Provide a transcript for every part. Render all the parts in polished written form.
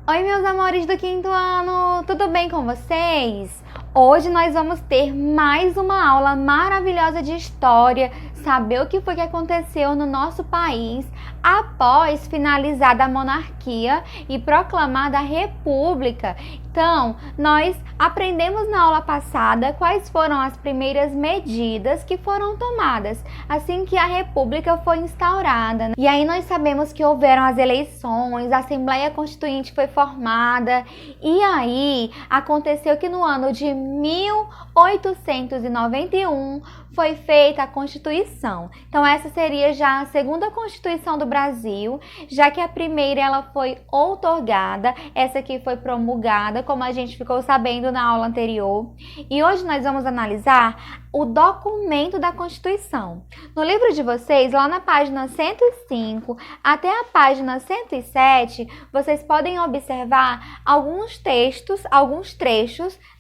Oi, meus amores do quinto ano, tudo bem com vocês? Hoje nós vamos ter mais uma aula maravilhosa de história, saber o que foi que aconteceu no nosso país após finalizada a monarquia e proclamada a república. Então, nós aprendemos na aula passada quais foram as primeiras medidas que foram tomadas assim que a república foi instaurada. E aí nós sabemos que houveram as eleições, a Assembleia Constituinte foi formada e aí aconteceu que no ano de 1891 foi feita a Constituição. Então essa seria já a segunda Constituição do Brasil, já que a primeira ela foi outorgada, essa aqui foi promulgada, como a gente ficou sabendo na aula anterior. E hoje nós vamos analisar o documento da Constituição. No livro de vocês, lá na página 105 até a página 107, vocês podem observar alguns trechos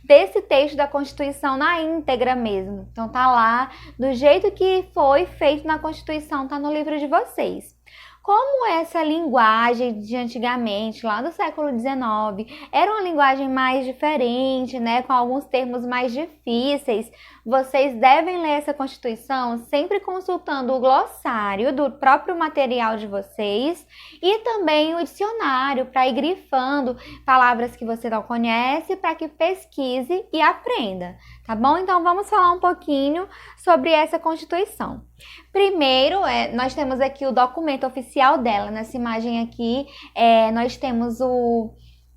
desse texto da Constituição na íntegra mesmo. Então tá lá, do jeito que foi feito na Constituição, tá no livro de vocês. Como essa linguagem de antigamente, lá do século XIX, era uma linguagem mais diferente, né, com alguns termos mais difíceis, vocês devem ler essa Constituição sempre consultando o glossário do próprio material de vocês e também o dicionário para ir grifando palavras que você não conhece para que pesquise e aprenda, tá bom? Então vamos falar um pouquinho sobre essa Constituição. Primeiro, nós temos aqui o documento oficial dela. Nessa imagem aqui, nós temos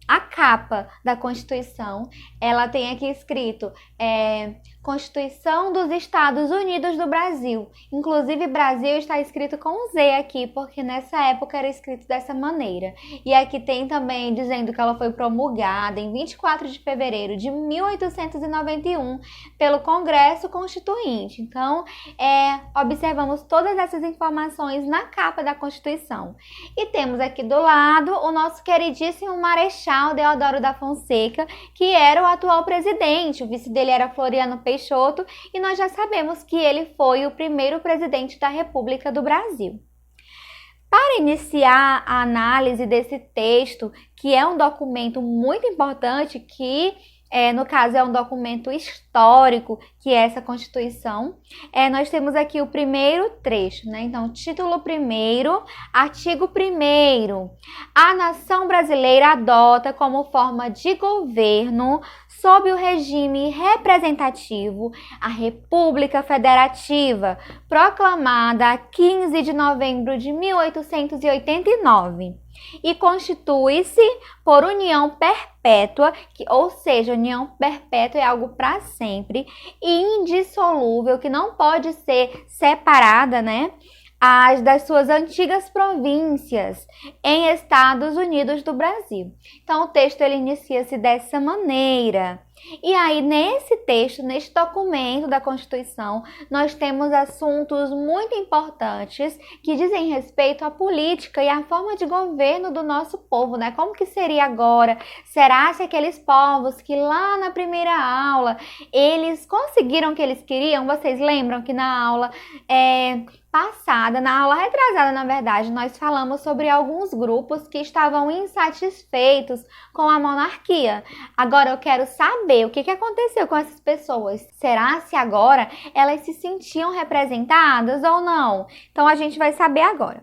a capa da Constituição. Ela tem aqui escrito Constituição dos Estados Unidos do Brasil. Inclusive, Brasil está escrito com Z aqui, porque nessa época era escrito dessa maneira. E aqui tem também dizendo que ela foi promulgada em 24 de fevereiro de 1891 pelo Congresso Constituinte. Então, observamos todas essas informações na capa da Constituição. E temos aqui do lado o nosso queridíssimo Marechal Deodoro da Fonseca, que era o atual presidente. O vice dele era Floriano Peixoto e nós já sabemos que ele foi o primeiro presidente da República do Brasil. Para iniciar a análise desse texto, que é um documento muito importante, que no caso é um documento histórico, que é essa Constituição, nós temos aqui o primeiro trecho, né? Então, título 1º, artigo 1º. A nação brasileira adota como forma de governo, sob o regime representativo, a República Federativa, proclamada a 15 de novembro de 1889. E constitui-se por união perpétua, ou seja, união perpétua é algo para sempre e indissolúvel, que não pode ser separada, né, das suas antigas províncias em Estados Unidos do Brasil. Então, o texto ele inicia-se dessa maneira. E aí, nesse texto, neste documento da Constituição, nós temos assuntos muito importantes que dizem respeito à política e à forma de governo do nosso povo, né? Como que seria agora? Será que aqueles povos que lá na primeira aula, eles conseguiram o que eles queriam? Vocês lembram que na aula passada, na aula retrasada, na verdade, nós falamos sobre alguns grupos que estavam insatisfeitos com a monarquia. Agora eu quero saber o que aconteceu com essas pessoas. Será se agora elas se sentiam representadas ou não? Então a gente vai saber agora.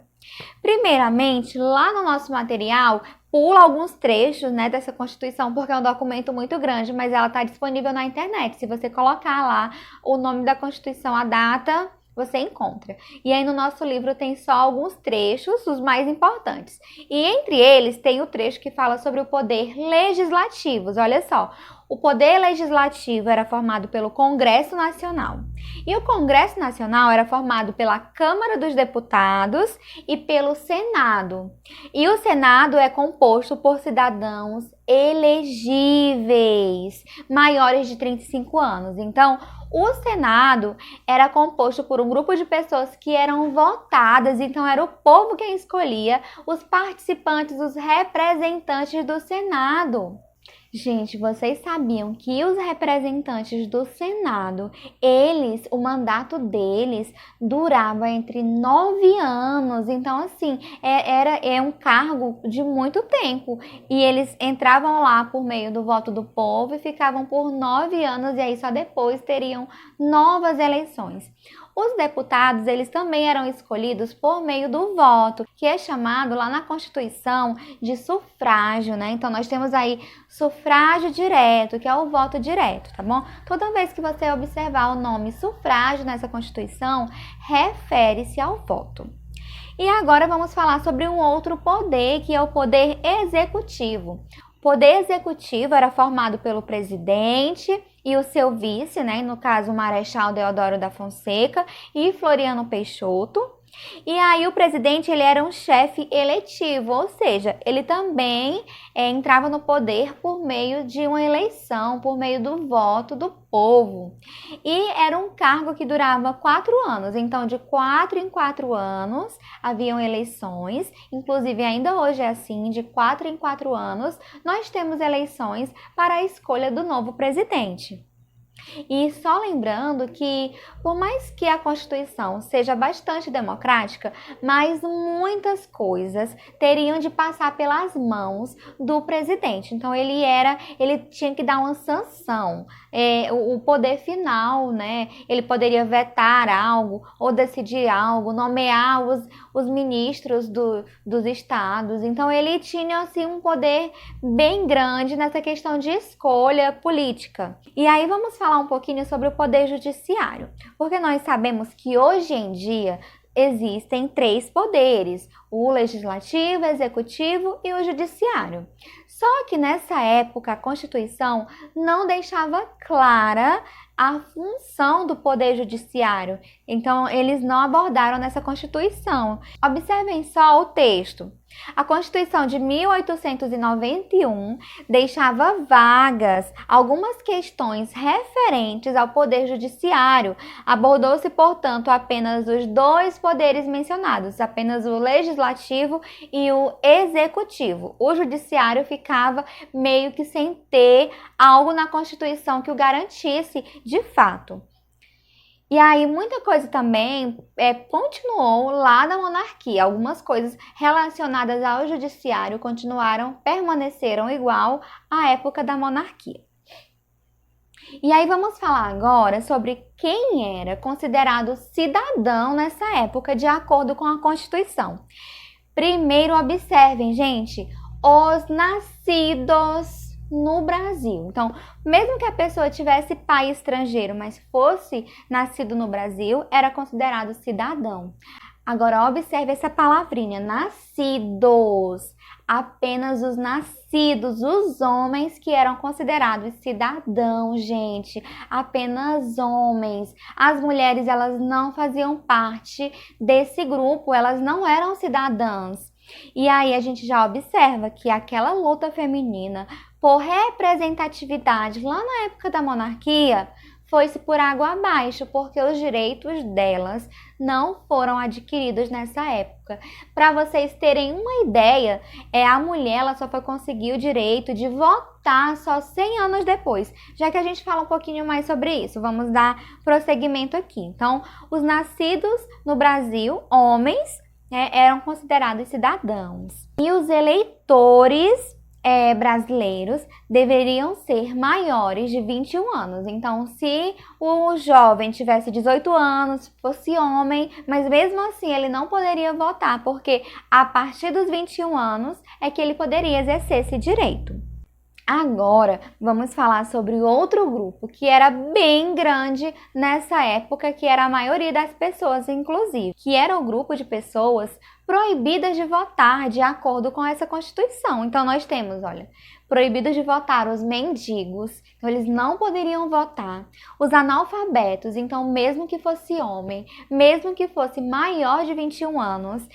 Primeiramente, lá no nosso material, pula alguns trechos, né, dessa Constituição, porque é um documento muito grande, mas ela está disponível na internet. Se você colocar lá o nome da Constituição, a data, você encontra. E aí no nosso livro tem só alguns trechos, os mais importantes. E entre eles tem o trecho que fala sobre o poder legislativo. Olha só, o poder legislativo era formado pelo Congresso Nacional. E o Congresso Nacional era formado pela Câmara dos Deputados e pelo Senado. E o Senado é composto por cidadãos elegíveis, maiores de 35 anos. Então, o Senado era composto por um grupo de pessoas que eram votadas, então era o povo quem escolhia os participantes, os representantes do Senado. Gente, vocês sabiam que os representantes do Senado, o mandato deles durava entre 9 anos. Então, assim, é um cargo de muito tempo. E eles entravam lá por meio do voto do povo e ficavam por 9 anos, e aí só depois teriam novas eleições. Os deputados, eles também eram escolhidos por meio do voto, que é chamado lá na Constituição de sufrágio, né? Então, nós temos aí sufrágio direto, que é o voto direto, tá bom? Toda vez que você observar o nome sufrágio nessa Constituição, refere-se ao voto. E agora vamos falar sobre um outro poder, que é o poder executivo. O poder executivo era formado pelo presidente e o seu vice, né? No caso, o Marechal Deodoro da Fonseca e Floriano Peixoto. E aí o presidente, ele era um chefe eletivo, ou seja, ele também entrava no poder por meio de uma eleição, por meio do voto do povo. E era um cargo que durava 4 anos, então de 4 em 4 anos haviam eleições, inclusive ainda hoje é assim, de 4 em 4 anos nós temos eleições para a escolha do novo presidente. E só lembrando que, por mais que a Constituição seja bastante democrática, mas muitas coisas teriam de passar pelas mãos do presidente. Então, ele tinha que dar uma sanção, o poder final, né? Ele poderia vetar algo ou decidir algo, nomear os ministros dos estados. Então, ele tinha, assim, um poder bem grande nessa questão de escolha política. E aí, vamos falar um pouquinho sobre o poder judiciário, porque nós sabemos que hoje em dia existem 3 poderes: o legislativo, o executivo e o judiciário. Só que nessa época a Constituição não deixava clara a função do poder judiciário, então eles não abordaram nessa Constituição. Observem só o texto. A Constituição de 1891 deixava vagas algumas questões referentes ao poder judiciário. Abordou-se, portanto, apenas os 2 poderes mencionados, apenas o legislativo e o executivo. O judiciário ficava meio que sem ter algo na Constituição que o garantisse de fato. E aí muita coisa também continuou lá da monarquia. Algumas coisas relacionadas ao judiciário permaneceram igual à época da monarquia. E aí vamos falar agora sobre quem era considerado cidadão nessa época, de acordo com a Constituição. Primeiro, observem, gente, os nascidos no Brasil. Então, mesmo que a pessoa tivesse pai estrangeiro, mas fosse nascido no Brasil, era considerado cidadão. Agora, observe essa palavrinha, nascidos. Apenas os nascidos, os homens que eram considerados cidadãos, gente. Apenas homens. As mulheres, elas não faziam parte desse grupo, elas não eram cidadãs. E aí a gente já observa que aquela luta feminina por representatividade lá na época da monarquia foi-se por água abaixo, porque os direitos delas não foram adquiridos nessa época. Para vocês terem uma ideia, a mulher ela só foi conseguir o direito de votar só 100 anos depois. Já que a gente fala um pouquinho mais sobre isso, vamos dar prosseguimento aqui. Então, os nascidos no Brasil, homens, eram considerados cidadãos. E os eleitores brasileiros deveriam ser maiores de 21 anos. Então, se o jovem tivesse 18 anos, fosse homem, mas mesmo assim ele não poderia votar, porque a partir dos 21 anos é que ele poderia exercer esse direito. Agora, vamos falar sobre outro grupo que era bem grande nessa época, que era a maioria das pessoas, inclusive, que era o grupo de pessoas proibidas de votar de acordo com essa Constituição. Então, nós temos, olha, proibidos de votar os mendigos, então eles não poderiam votar. Os analfabetos, então mesmo que fosse homem, mesmo que fosse maior de 21 anos,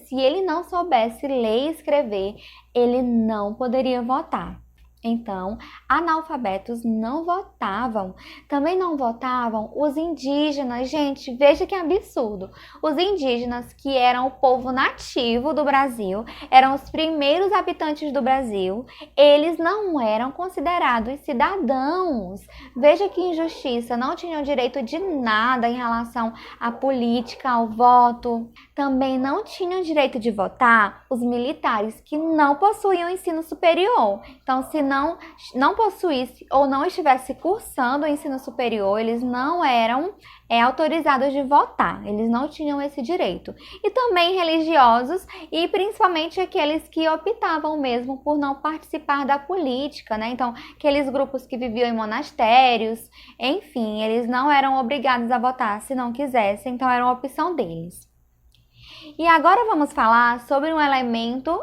se ele não soubesse ler e escrever, ele não poderia votar. Então, analfabetos não votavam. Também não votavam os indígenas. Gente, veja que absurdo. Os indígenas, que eram o povo nativo do Brasil, eram os primeiros habitantes do Brasil, eles não eram considerados cidadãos. Veja que injustiça, não tinham direito de nada em relação à política, ao voto. Também não tinham direito de votar os militares que não possuíam ensino superior. Então, se não possuísse ou não estivesse cursando o ensino superior, eles não eram autorizados de votar, eles não tinham esse direito. E também religiosos, e principalmente aqueles que optavam mesmo por não participar da política, né? Então, aqueles grupos que viviam em monastérios, enfim, eles não eram obrigados a votar se não quisessem, então era uma opção deles. E agora vamos falar sobre um elemento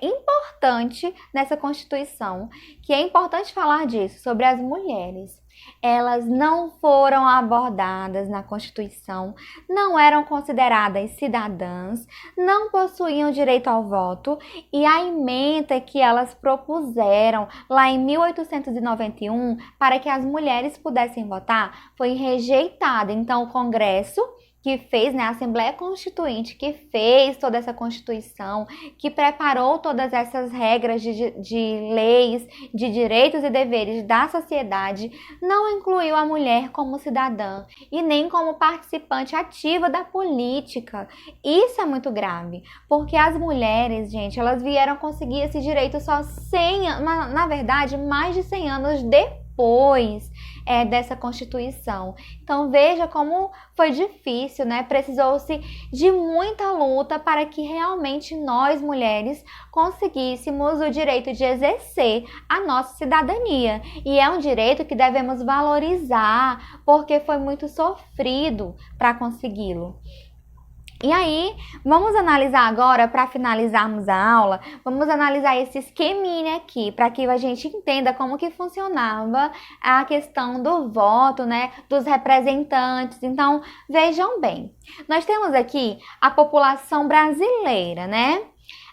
importante nessa Constituição, que é importante falar disso, sobre as mulheres. Elas não foram abordadas na Constituição, não eram consideradas cidadãs, não possuíam direito ao voto, e a emenda que elas propuseram lá em 1891 para que as mulheres pudessem votar foi rejeitada. Então, o Congresso que fez, né, a Assembleia Constituinte, que fez toda essa Constituição, que preparou todas essas regras de leis, de direitos e deveres da sociedade, não incluiu a mulher como cidadã e nem como participante ativa da política. Isso é muito grave, porque as mulheres, gente, elas vieram conseguir esse direito só 100 anos, na verdade, mais de 100 anos depois dessa Constituição. Então veja como foi difícil, né? Precisou-se de muita luta para que realmente nós, mulheres, conseguíssemos o direito de exercer a nossa cidadania. E é um direito que devemos valorizar, porque foi muito sofrido para consegui-lo. E aí, vamos analisar agora, para finalizarmos a aula, vamos analisar esse esqueminha aqui, para que a gente entenda como que funcionava a questão do voto, né, dos representantes. Então, vejam bem, nós temos aqui a população brasileira, né?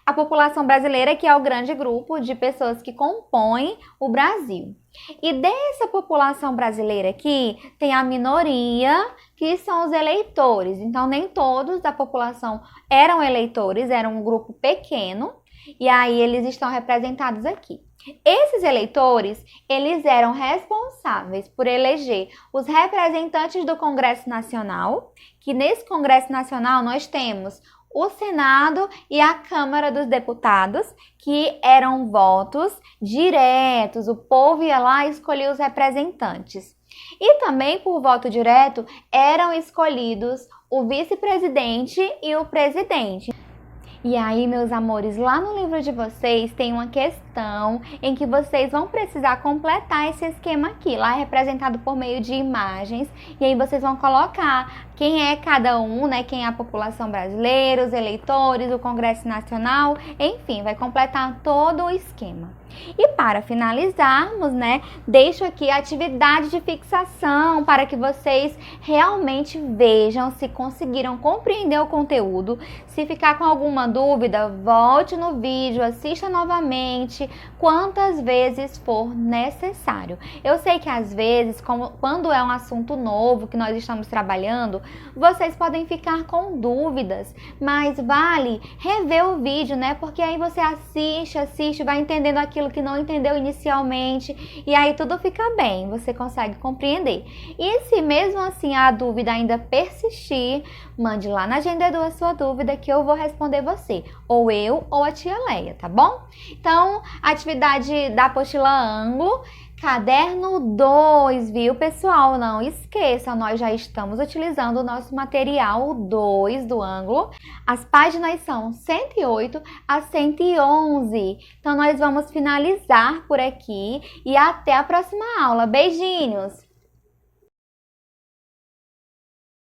A população brasileira, que é o grande grupo de pessoas que compõem o Brasil. E dessa população brasileira aqui, tem a minoria, que são os eleitores. Então, nem todos da população eram eleitores, era um grupo pequeno, e aí eles estão representados aqui. Esses eleitores, eles eram responsáveis por eleger os representantes do Congresso Nacional, que nesse Congresso Nacional nós temos o Senado e a Câmara dos Deputados, que eram votos diretos, o povo ia lá e escolhia os representantes. E também, por voto direto, eram escolhidos o vice-presidente e o presidente. E aí, meus amores, lá no livro de vocês tem uma questão em que vocês vão precisar completar esse esquema aqui. Lá é representado por meio de imagens, e aí vocês vão colocar quem é cada um, né? Quem é a população brasileira, os eleitores, o Congresso Nacional, enfim, vai completar todo o esquema. E para finalizarmos, né, deixo aqui a atividade de fixação para que vocês realmente vejam se conseguiram compreender o conteúdo. Se ficar com alguma dúvida, volte no vídeo, assista novamente, quantas vezes for necessário. Eu sei que às vezes, quando é um assunto novo que nós estamos trabalhando, vocês podem ficar com dúvidas, mas vale rever o vídeo, né? Porque aí você assiste, vai entendendo aquilo que não entendeu inicialmente, e aí tudo fica bem, você consegue compreender. E se mesmo assim a dúvida ainda persistir, mande lá na Agenda Edu a sua dúvida que eu vou responder você, ou eu ou a tia Leia, tá bom? Então, atividade da apostila Ângulo, Caderno 2, viu, pessoal? Não esqueçam, nós já estamos utilizando o nosso material 2 do ângulo. As páginas são 108 a 111. Então, nós vamos finalizar por aqui e até a próxima aula. Beijinhos!